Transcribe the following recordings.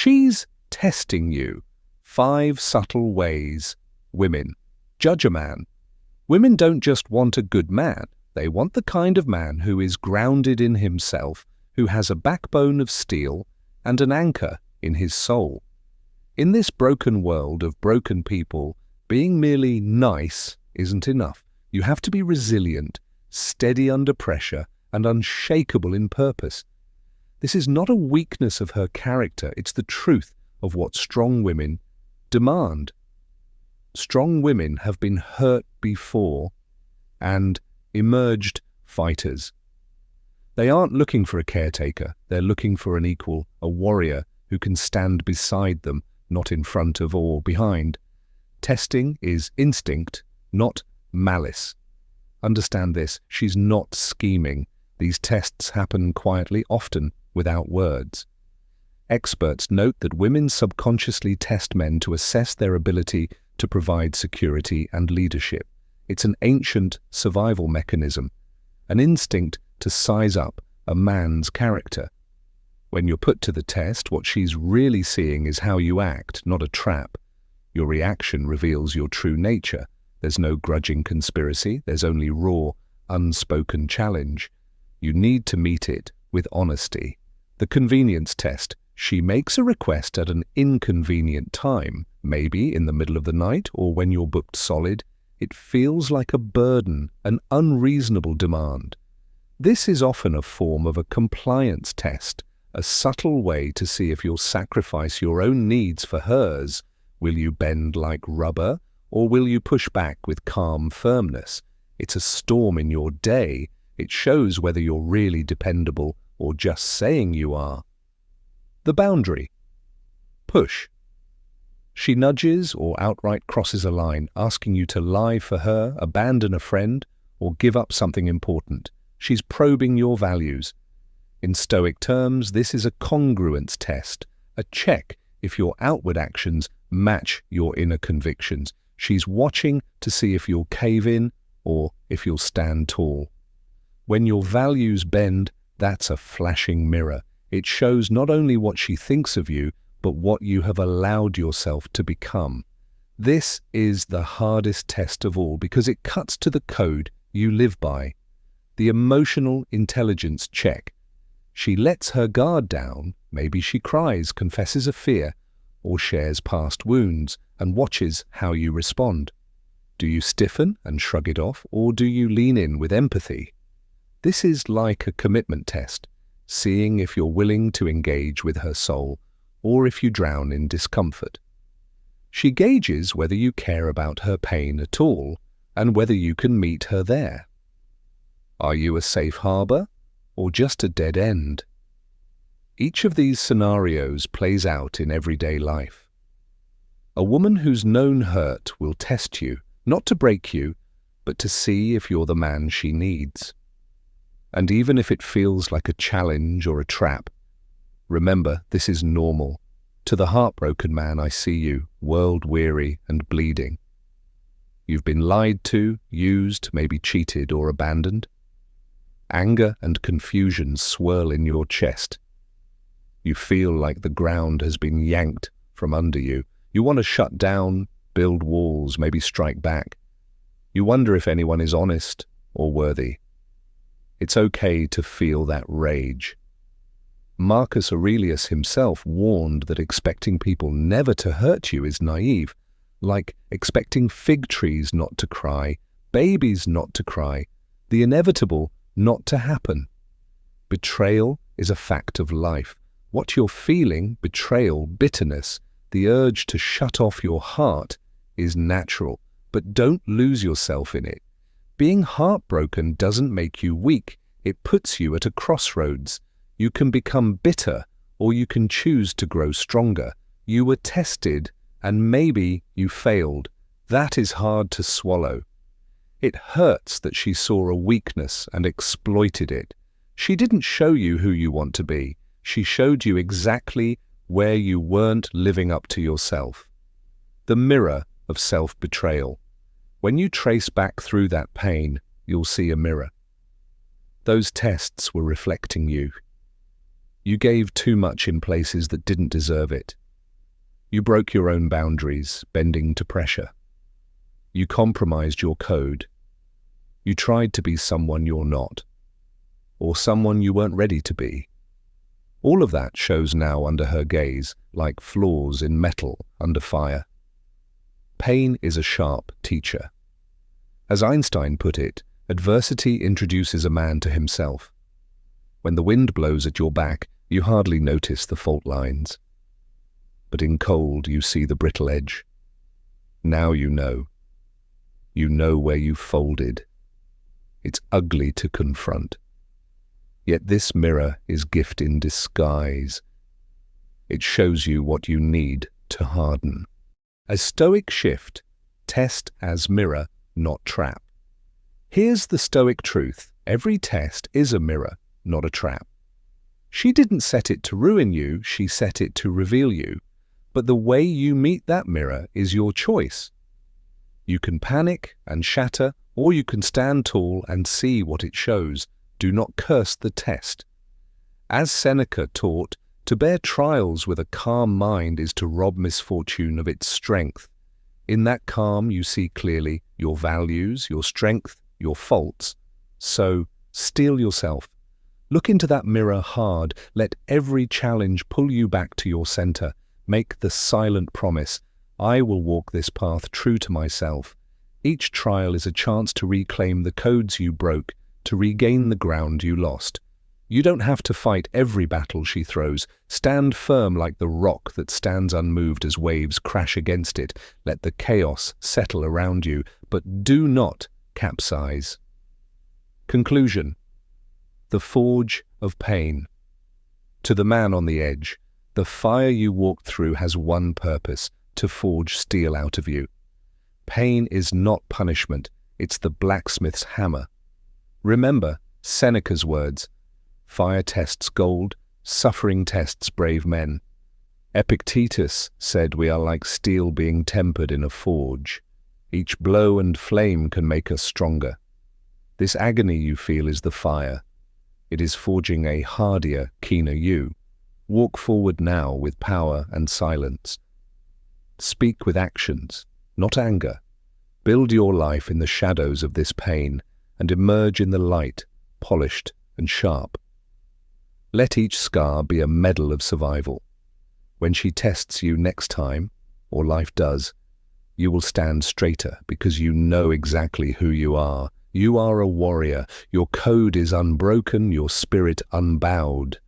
She's testing you. 5 subtle ways women judge a man. Women don't just want a good man. They want the kind of man who is grounded in himself, who has a backbone of steel and an anchor in his soul. In this broken world of broken people, being merely nice isn't enough. You have to be resilient, steady under pressure, and unshakable in purpose. This is not a weakness of her character, it's the truth of what strong women demand. Strong women have been hurt before and emerged fighters. They aren't looking for a caretaker, they're looking for an equal, a warrior who can stand beside them, not in front of or behind. Testing is instinct, not malice. Understand this, she's not scheming. These tests happen quietly, often without words. Experts note that women subconsciously test men to assess their ability to provide security and leadership. It's an ancient survival mechanism, an instinct to size up a man's character. When you're put to the test, what she's really seeing is how you act, not a trap. Your reaction reveals your true nature. There's no grudging conspiracy, there's only raw, unspoken challenge. You need to meet it with honesty. The convenience test. She makes a request at an inconvenient time, maybe in the middle of the night or when you're booked solid. It feels like a burden, an unreasonable demand. This is often a form of a compliance test, a subtle way to see if you'll sacrifice your own needs for hers. Will you bend like rubber, or will you push back with calm firmness? It's a storm in your day. It shows whether you're really dependable or just saying you are. The boundary. Push. She nudges or outright crosses a line, asking you to lie for her, abandon a friend, or give up something important. She's probing your values. In Stoic terms, this is a congruence test, a check if your outward actions match your inner convictions. She's watching to see if you'll cave in or if you'll stand tall. When your values bend, that's a flashing mirror. It shows not only what she thinks of you, but what you have allowed yourself to become. This is the hardest test of all because it cuts to the code you live by. The emotional intelligence check. She lets her guard down, maybe she cries, confesses a fear, or shares past wounds, and watches how you respond. Do you stiffen and shrug it off, or do you lean in with empathy? This is like a commitment test, seeing if you're willing to engage with her soul, or if you drown in discomfort. She gauges whether you care about her pain at all, and whether you can meet her there. Are you a safe harbor, or just a dead end? Each of these scenarios plays out in everyday life. A woman who's known hurt will test you, not to break you, but to see if you're the man she needs. And even if it feels like a challenge or a trap, remember, this is normal. To the heartbroken man, I see you, world-weary and bleeding. You've been lied to, used, maybe cheated or abandoned. Anger and confusion swirl in your chest. You feel like the ground has been yanked from under you. You want to shut down, build walls, maybe strike back. You wonder if anyone is honest or worthy. It's okay to feel that rage. Marcus Aurelius himself warned that expecting people never to hurt you is naive, like expecting fig trees not to cry, babies not to cry, the inevitable not to happen. Betrayal is a fact of life. What you're feeling, betrayal, bitterness, the urge to shut off your heart, is natural, but don't lose yourself in it. Being heartbroken doesn't make you weak. It puts you at a crossroads. You can become bitter, or you can choose to grow stronger. You were tested, and maybe you failed. That is hard to swallow. It hurts that she saw a weakness and exploited it. She didn't show you who you want to be. She showed you exactly where you weren't living up to yourself. The mirror of self-betrayal. When you trace back through that pain, you'll see a mirror. Those tests were reflecting you. You gave too much in places that didn't deserve it. You broke your own boundaries, bending to pressure. You compromised your code. You tried to be someone you're not, or someone you weren't ready to be. All of that shows now under her gaze, like flaws in metal under fire. Pain is a sharp teacher. As Einstein put it, adversity introduces a man to himself. When the wind blows at your back, you hardly notice the fault lines. But in cold, you see the brittle edge. Now you know. You know where you folded. It's ugly to confront. Yet this mirror is gift in disguise. It shows you what you need to harden. A Stoic shift, test as mirror, not trap. Here's the Stoic truth. Every test is a mirror, not a trap. She didn't set it to ruin you, she set it to reveal you. But the way you meet that mirror is your choice. You can panic and shatter, or you can stand tall and see what it shows. Do not curse the test. As Seneca taught, to bear trials with a calm mind is to rob misfortune of its strength. In that calm you see clearly your values, your strength, your faults. So, steel yourself. Look into that mirror hard. Let every challenge pull you back to your center. Make the silent promise, I will walk this path true to myself. Each trial is a chance to reclaim the codes you broke, to regain the ground you lost. You don't have to fight every battle she throws. Stand firm like the rock that stands unmoved as waves crash against it. Let the chaos settle around you, but do not capsize. Conclusion. The forge of pain. To the man on the edge, the fire you walked through has one purpose, to forge steel out of you. Pain is not punishment, it's the blacksmith's hammer. Remember Seneca's words, fire tests gold, suffering tests brave men. Epictetus said we are like steel being tempered in a forge. Each blow and flame can make us stronger. This agony you feel is the fire. It is forging a hardier, keener you. Walk forward now with power and silence. Speak with actions, not anger. Build your life in the shadows of this pain and emerge in the light, polished and sharp. Let each scar be a medal of survival. When she tests you next time, or life does, you will stand straighter because you know exactly who you are. You are a warrior. Your code is unbroken, your spirit unbowed.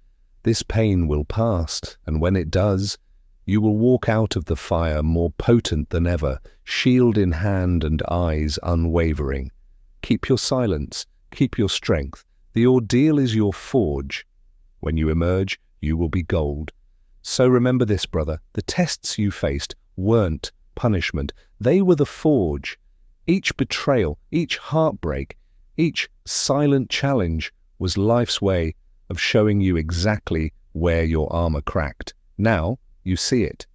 This pain will pass, and when it does, you will walk out of the fire more potent than ever, shield in hand and eyes unwavering. Keep your silence, keep your strength. The ordeal is your forge. When you emerge, you will be gold. So remember this, brother, the tests you faced weren't punishment. They were the forge. Each betrayal, each heartbreak, each silent challenge was life's way of showing you exactly where your armor cracked. Now you see it.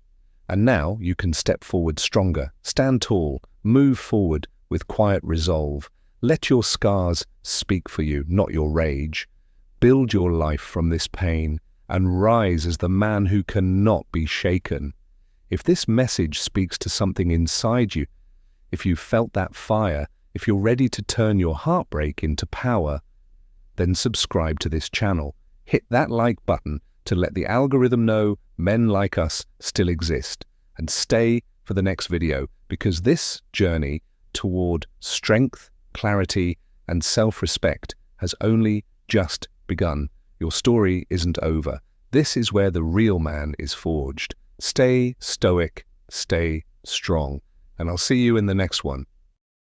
And now you can step forward stronger, stand tall, move forward with quiet resolve. Let your scars speak for you, not your rage. Build your life from this pain and rise as the man who cannot be shaken. If this message speaks to something inside you, if you felt that fire, if you're ready to turn your heartbreak into power, then subscribe to this channel. Hit that like button to let the algorithm know men like us still exist. And stay for the next video, because this journey toward strength, clarity, and self-respect has only just begun. Your story isn't over. This is where the real man is forged. Stay stoic, stay strong, and I'll see you in the next one.